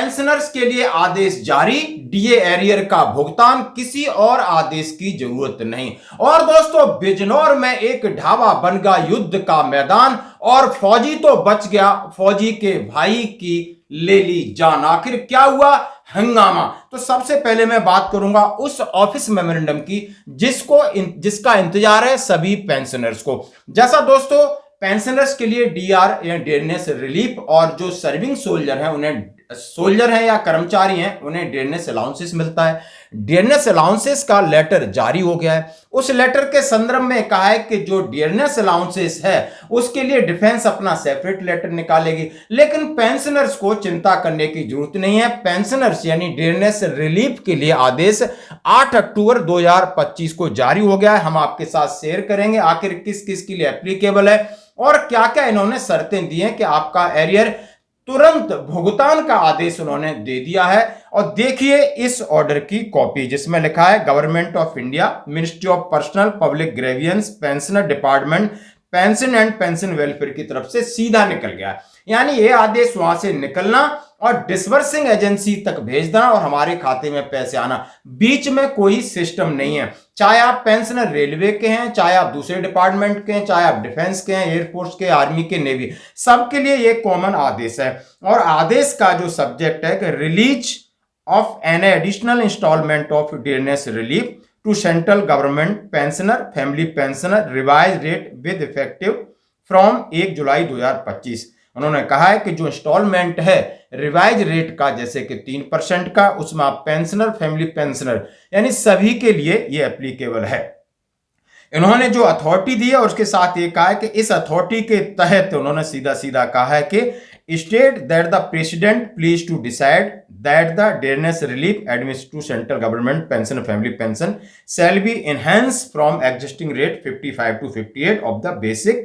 Pensioners के लिए आदेश जारी, डीए एरियर का भुगतान, किसी और आदेश की जरूरत नहीं। और दोस्तों बिजनौर में एक ढाबा बन गया युद्ध का मैदान और फौजी तो बच गया, फौजी के भाई की ले ली जान। आखिर क्या हुआ? हंगामा। तो सबसे पहले मैं बात करूंगा उस ऑफिस मेमोरेंडम की जिसका इंतजार है सभी पेंशनर्स को। जैसा दोस्तों पेंशनर्स के लिए डीआर या डेयरनेस रिलीफ और जो सर्विंग सोल्जर हैं उन्हें सोल्जर हैं या कर्मचारी हैं उन्हें डेयरनेस अलाउंसेस मिलता है। डेयरनेस अलाउंसेस का लेटर जारी हो गया है। उस लेटर के संदर्भ में कहा है कि जो डेयरनेस अलाउंसेस है उसके लिए डिफेंस अपना सेपरेट लेटर निकालेगी, लेकिन पेंशनर्स को चिंता करने की जरूरत नहीं है। पेंशनर्स यानी डेयरनेस रिलीफ के लिए आदेश 8 अक्टूबर 2025 को जारी हो गया है। हम आपके साथ शेयर करेंगे आखिर किस किस के लिए एप्लीकेबल है और क्या क्या इन्होंने शर्तें दी हैं कि आपका एरियर तुरंत भुगतान का आदेश उन्होंने दे दिया है। और देखिए इस ऑर्डर की कॉपी जिसमें लिखा है government of India, ministry of personnel public grievance, pensioner department, pension and pension welfare की तरफ से सीधा निकल गया। यानी ये आदेश वहां से निकलना और डिसबर्सिंग एजेंसी तक भेज देना और हमारे खाते में पैसे आना, बीच में कोई सिस्टम नहीं है। चाहे आप पेंशनर रेलवे के हैं, चाहे आप दूसरे डिपार्टमेंट के हैं, चाहे आप डिफेंस के हैं, एयरफोर्स के, आर्मी के, नेवी, सबके लिए ये कॉमन आदेश है। और आदेश का जो सब्जेक्ट है कि release of an additional instalment of dearness relief to central government pensioner family pensioner revise rate with effective from 1 July 2025। उन्होंने कहा है कि जो इंस्टॉलमेंट है रिवाइज रेट का जैसे कि 3% का, उसमें आप पेंशनर फैमिली पेंशनर यानी सभी के लिए ये एप्लीकेबल है। इन्होंने जो अथॉरिटी दी है और उसके साथ ये कहा है कि इस अथॉरिटी के तहत उन्होंने सीधा सीधा कहा है कि state that the president please to decide that the dearness relief administered to central government pension family pension shall be enhance from existing rate 55 to 58 of the basic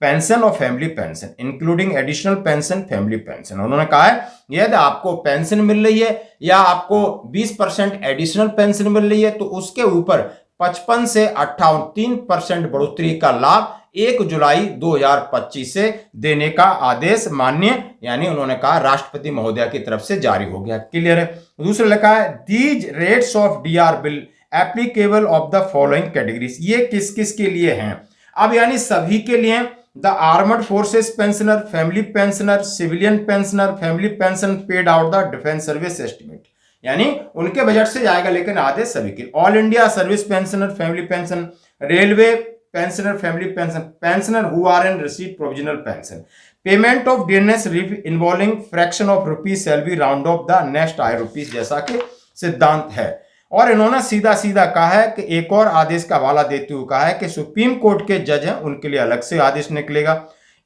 pension और family pension including additional pension family pension. उन्होंने कहा है यदि आपको pension मिल रही है या आपको 20% एडिशनल पेंशन मिल रही है तो उसके ऊपर 55 से 58% बढ़ोतरी का लाभ 1 जुलाई 2025 से देने का आदेश माननीय यानी उन्होंने कहा राष्ट्रपति महोदय की तरफ से जारी हो गया। क्लियर है। दूसरा लिखा है these rates of DR will applicable of the following categories. ये किस किस के लिए हैं? अब यानी सभी के लिए the armed forces pensioner, family pensioner, civilian pensioner, family pension paid out the defence service estimate, यानी उनके बजट से जाएगा लेकिन आदेश सभी के। All India service pensioner family pension, railway pensioner family pension, pensioner who are in receive provisional pension, payment of dearness relief involving fraction of rupees shall be round off the next I rupees, जैसा कि सिद्धांत है। और इन्होंने सीधा सीधा कहा है कि एक और आदेश का हवाला देते हुए कहा है कि सुप्रीम कोर्ट के जज हैं उनके लिए अलग से आदेश निकलेगा।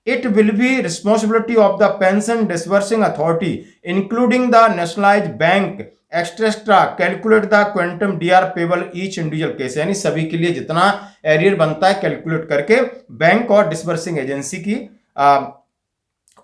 It will be responsibility of the pension disbursing authority including the nationalised bank extra calculate the quantum DR payable each individual case, यानी सभी के लिए जितना एरियर बनता है कैलकुलेट करके बैंक और डिसबर्सिंग एजेंसी की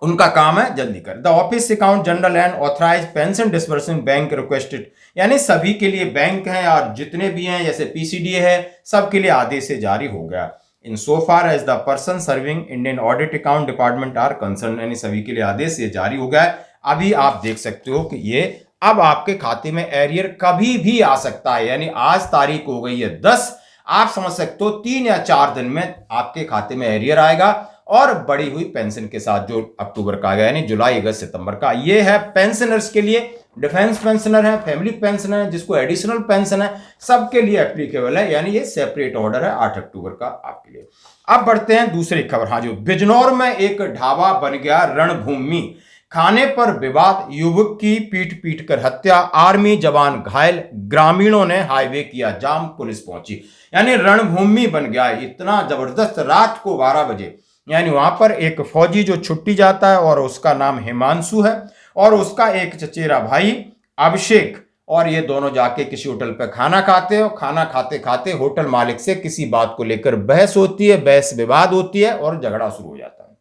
उनका काम है जल्दी कर। The office account general and authorise pension disbursing bank requested, यानी सभी के लिए बैंक हैं और जितने भी हैं जैसे पीसीडीए है सबके लिए आदेश से जारी हो गया। In so far as the person serving Indian audit account department are concerned, यानी सभी के लिए आदेश ये जारी हो गया है। अभी आप देख सकते हो कि ये अब आपके खाते में एरियर कभी भी आ सकता है, यानी आज तारीख हो गई है 10, आप समझ सकते हो 3 या 4 दिन में आपके खाते में एरियर आएगा और बढ़ी हुई पेंशन के साथ जो अक्टूबर का आ गया यानी जुलाई अगस्त सितंबर का। ये है पेंशनर्स के लिए, डिफेंस पेंशनर है, फैमिली पेंशनर है, जिसको एडिशनल पेंशन है, सबके लिए एप्लीकेबल है, यानी ये सेपरेट ऑर्डर है 8 अक्टूबर का आपके लिए। अब बढ़ते हैं दूसरी खबर। हाँ, जो बिजनौर में एक ढाबा बन गया रणभूमि, खाने पर विवाद, युवक की पीट पीट कर हत्या, आर्मी जवान घायल, ग्रामीणों ने हाईवे किया जाम, पुलिस पहुंची, यानी रणभूमि बन गया। इतना जबरदस्त, रात को 12 बजे यानी वहां पर एक फौजी जो छुट्टी जाता है और उसका नाम हिमांशु है और उसका एक चचेरा भाई अभिषेक, और ये दोनों जाके किसी होटल पे खाना खाते हैं। खाना खाते खाते होटल मालिक से किसी बात को लेकर बहस होती है, बहस विवाद होती है और झगड़ा शुरू हो जाता है।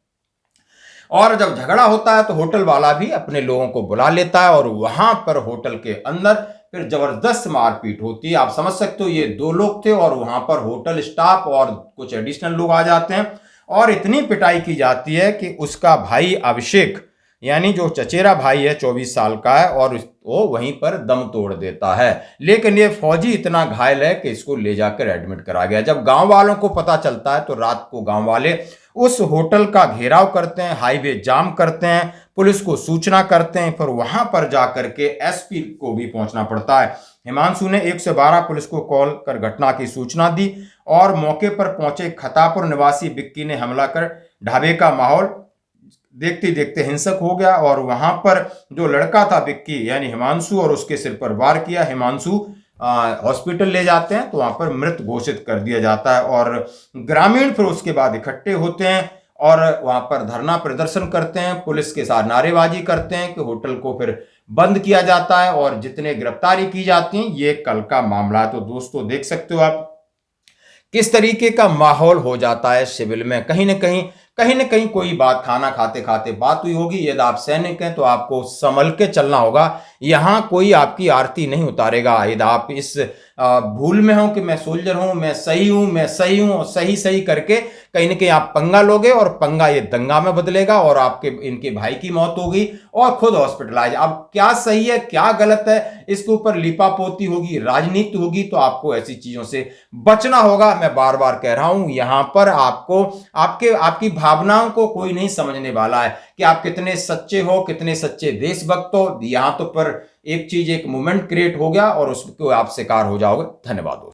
और जब झगड़ा होता है तो होटल वाला भी अपने लोगों को बुला लेता है और वहां पर होटल के अंदर फिर जबरदस्त मारपीट होती है। आप समझ सकते हो, ये 2 लोग थे और वहां पर होटल स्टाफ और कुछ एडिशनल लोग आ जाते हैं और इतनी पिटाई की जाती है कि उसका भाई अभिषेक यानी जो चचेरा भाई है 24 साल का है और वो वहीं पर दम तोड़ देता है। लेकिन ये फौजी इतना घायल है कि इसको ले जाकर एडमिट करा गया। जब गांव वालों को पता चलता है तो रात को गांव वाले उस होटल का घेराव करते हैं, हाईवे जाम करते हैं, पुलिस को सूचना करते हैं। फिर वहां पर जाकर के एसपी को भी पहुंचना पड़ता है। हिमांशु ने 112 पुलिस को कॉल कर घटना की सूचना दी और मौके पर पहुंचे खतापुर निवासी विक्की ने हमला कर ढाबे का माहौल देखते देखते हिंसक हो गया और वहां पर जो लड़का था विक्की यानी हिमांशु और उसके सिर पर वार किया। हिमांशु हॉस्पिटल ले जाते हैं तो वहां पर मृत घोषित कर दिया जाता है और ग्रामीण फिर उसके बाद इकट्ठे होते हैं और वहां पर धरना प्रदर्शन करते हैं, पुलिस के साथ नारेबाजी करते हैं कि होटल को फिर बंद किया जाता है और जितने गिरफ्तारी की जाती हैं। ये कल का मामला है। तो दोस्तों देख सकते हो आप किस तरीके का माहौल हो जाता है सिविल में। कहीं ना कहीं कोई बात खाना खाते खाते बात हुई होगी। यदि आप सैनिक हैं तो आपको संभल के चलना होगा। यहां कोई आपकी आरती नहीं उतारेगा। यदि आप इस भूल में हो कि मैं सोल्जर हूं, मैं सही हूं और सही करके कहीं ना कहीं आप पंगा लोगे और पंगा ये दंगा में बदलेगा और आपके इनके भाई की मौत होगी और खुद हॉस्पिटलाइज। अब क्या सही है क्या गलत है इसके ऊपर लिपापोती होगी, राजनीति होगी। तो आपको ऐसी चीजों से बचना होगा। मैं बार बार कह रहा हूं यहां पर आपको आपकी भावनाओं को कोई नहीं समझने वाला है कि आप कितने सच्चे हो, कितने सच्चे देशभक्त हो। यहां तो पर एक चीज एक मोमेंट क्रिएट हो गया और उसको आप शिकार हो जाओगे। धन्यवाद।